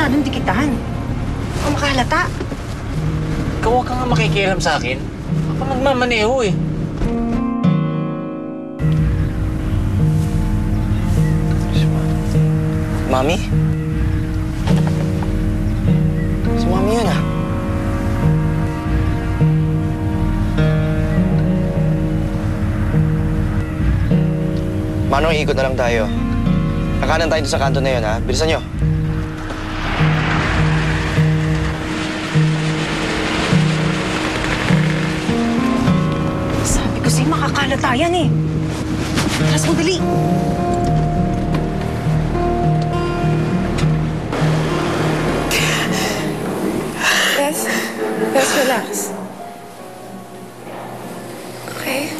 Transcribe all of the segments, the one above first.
masyadong dikitan. Baka makahalata. Ikaw huwag ka nga makikialam sa akin. Ako nagmamaneho eh. Mami? Si Mami yun ah. Manong, ikot na lang tayo. Kakanan tayo sa kanto na yun ha. Bilisan nyo. Sabi ko sa'yo, makakalata yan eh. Alas mo, dali. Yes, relax. Okay?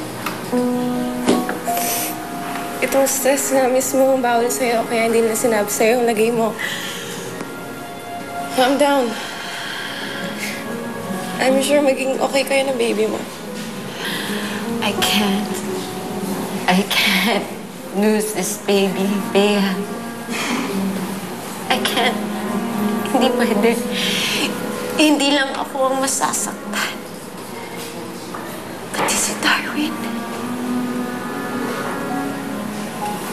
Itong stress nga mismo ang bawal sa'yo, kaya hindi na sinabi sa'yo yung lagay mo. Calm down. I'm sure maging okay kayo ng baby mo. I can't lose this baby, Bea. I can't. Hindi pwede. Hindi lang ako ang masasaktan. Pati si Darwin.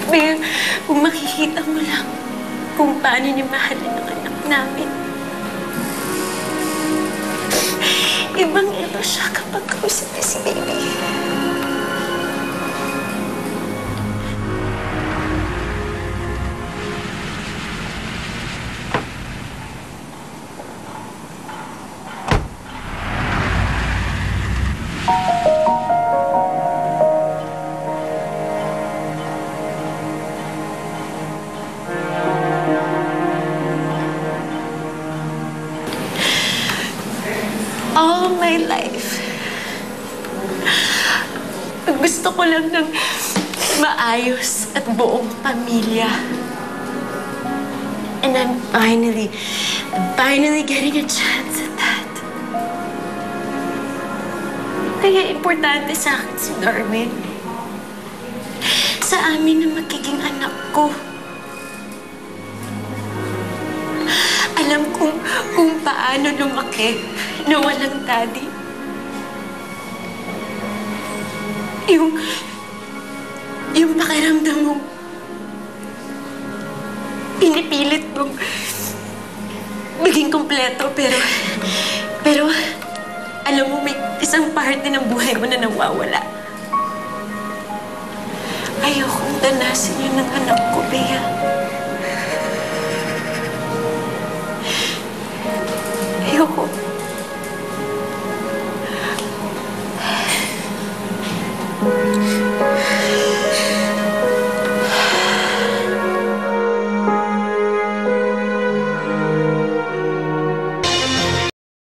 Bea, kung makikita mo lang kung paano niya mahalin ang anak namin. Ibang-iba siya kapag kausap niya si baby. All my life, gusto ko lang ng maayos at buong pamilya. And I'm finally getting a chance at that. Kaya importante sa akin si Darwin. Sa amin na magiging anak ko. Alam kung paano lumaki na walang daddy. Yung pakiramdam mo, pinipilit mong maging kompleto, pero alam mo, may isang parte ng buhay mo na nawawala. Ayokong danasin yun ng anak ko, Bea.